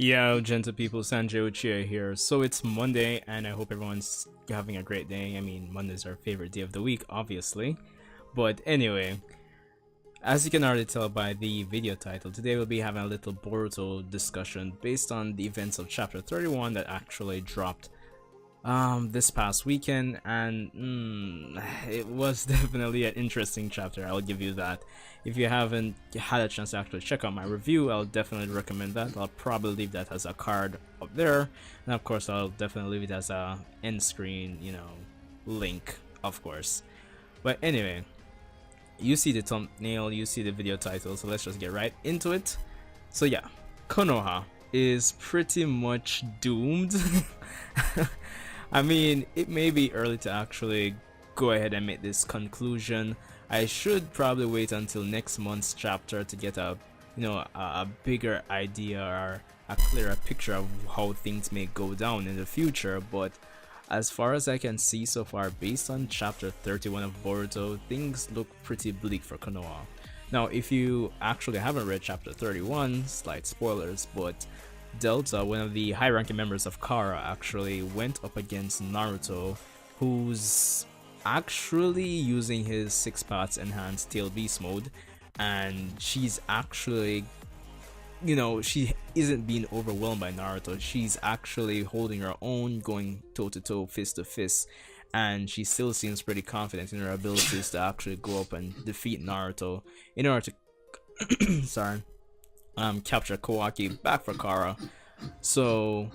Yo, gentle people, Sanjay Uchiha here. So it's Monday, and I hope everyone's having a great day. I mean, Monday's our favorite day of the week, obviously. But anyway, as you can already tell by the video title, today we'll be having a little Boruto discussion based on the events of chapter 31 that actually dropped this past weekend, and it was definitely an interesting chapter. I'll give you that. If you haven't had a chance to actually check out my review, I'll definitely recommend that. I'll probably leave that as a card up there, and of course I'll definitely leave it as a end screen, link, of course. But anyway, you see the thumbnail, you see the video title, so let's just get right into it. So yeah, Konoha is pretty much doomed. I mean, it may be early to actually go ahead and make this conclusion. I should probably wait until next month's chapter to get a bigger idea or a clearer picture of how things may go down in the future. But as far as I can see so far, based on chapter 31 of Boruto, things look pretty bleak for Konoha. Now, if you actually haven't read chapter 31, slight spoilers, but Delta, one of the high-ranking members of Kara, actually went up against Naruto, who's actually using his 6 paths enhanced tail beast mode, and she's actually, she isn't being overwhelmed by Naruto. She's actually holding her own, going toe-to-toe, fist-to-fist, and she still seems pretty confident in her abilities to actually go up and defeat Naruto in order to sorry, capture Kawaki back for Kara. So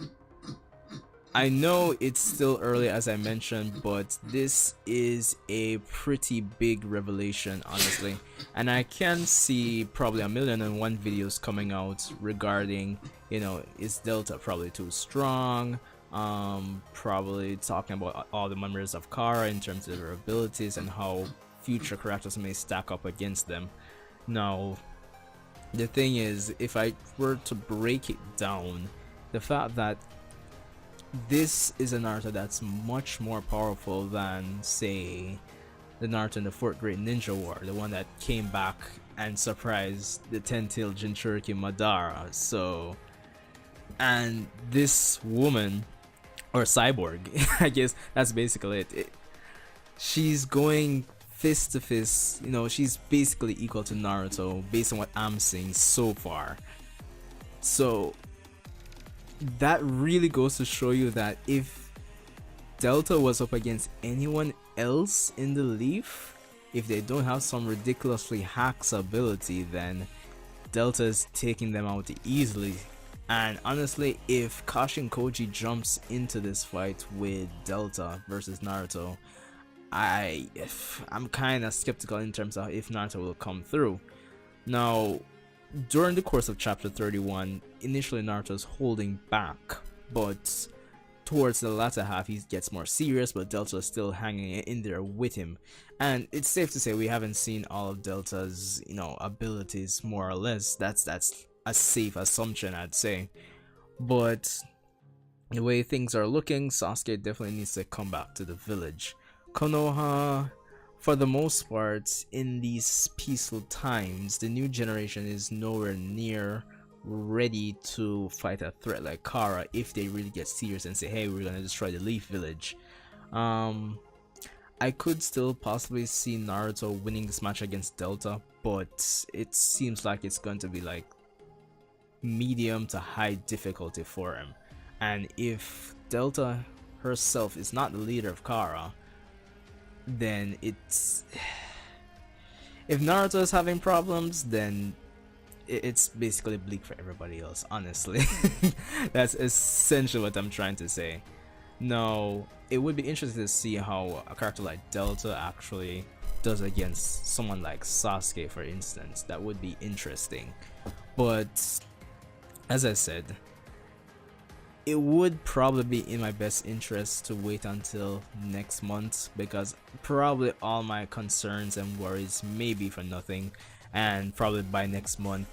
I know it's still early, as I mentioned, but this is a pretty big revelation, honestly, and I can see probably 1,000,001 videos coming out regarding, is Delta probably too strong, probably talking about all the members of Kara in terms of their abilities and how future characters may stack up against them. Now, the thing is, if I were to break it down, the fact that this is a Naruto that's much more powerful than, say, the Naruto in the 4th Great Ninja War, the one that came back and surprised the 10-tailed Jinchuriki Madara. So, and this woman, or cyborg, I guess that's basically it. She's going fist to fist, she's basically equal to Naruto based on what I'm seeing so far. So that really goes to show you that if Delta was up against anyone else in the Leaf, if they don't have some ridiculously hacks ability, then Delta is taking them out easily. And honestly, if Kashin Koji jumps into this fight with Delta versus Naruto, I'm kind of skeptical in terms of if Naruto will come through. Now, during the course of chapter 31, initially Naruto's holding back, but towards the latter half he gets more serious, but Delta is still hanging in there with him. And it's safe to say we haven't seen all of Delta's, abilities, more or less. That's a safe assumption, I'd say. But the way things are looking, Sasuke definitely needs to come back to the village. Konoha, for the most part, in these peaceful times, the new generation is nowhere near ready to fight a threat like Kara if they really get serious and say, hey, we're gonna destroy the Leaf Village. I could still possibly see Naruto winning this match against Delta, but it seems like it's going to be like medium to high difficulty for him. And if Delta herself is not the leader of Kara, then it's, if Naruto is having problems, then it's basically bleak for everybody else, honestly. That's essentially what I'm trying to say. Now, it would be interesting to see how a character like Delta actually does against someone like Sasuke, for instance. That would be interesting. But as I said, it would probably be in my best interest to wait until next month, because probably all my concerns and worries may be for nothing, and probably by next month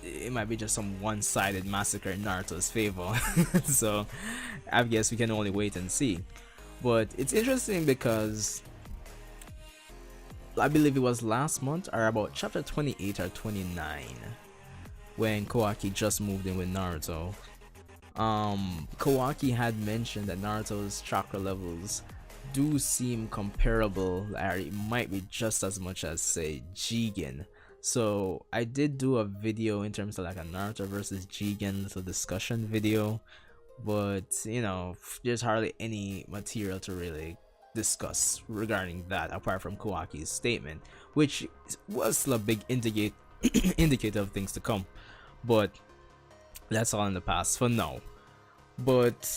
it might be just some one-sided massacre in Naruto's favor. So I guess we can only wait and see. But it's interesting because I believe it was last month or about chapter 28 or 29 when Kawaki just moved in with Naruto. Kawaki had mentioned that Naruto's chakra levels do seem comparable, or it might be just as much as, say, Jigen. So I did do a video in terms of like a Naruto versus Jigen little discussion video, but you know, there's hardly any material to really discuss regarding that apart from Kawaki's statement, which was still a big indicator of things to come. But that's all in the past for now. But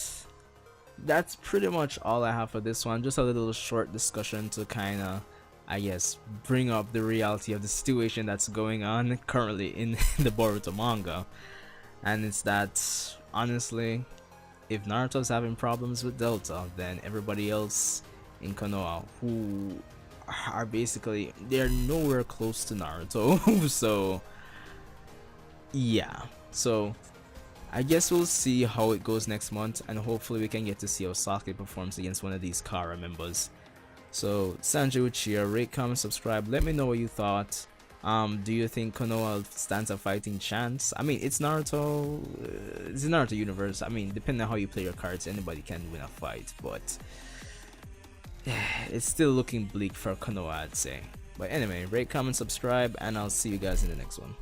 that's pretty much all I have for this one. Just a little short discussion to kind of, I guess, bring up the reality of the situation that's going on currently in the Boruto manga. And it's that, honestly, if Naruto's having problems with Delta, then everybody else in Konoha who are basically, they're nowhere close to Naruto. So yeah, so I guess we'll see how it goes next month, and hopefully we can get to see how Sasuke performs against one of these Kara members. So Sanjay Uchiha, rate, comment, subscribe, let me know what you thought. Do you think Konoha stands a fighting chance? I mean, it's Naruto, it's the Naruto universe. I mean, depending on how you play your cards, anybody can win a fight, but it's still looking bleak for Konoha, I'd say. But anyway, rate, comment, subscribe, and I'll see you guys in the next one.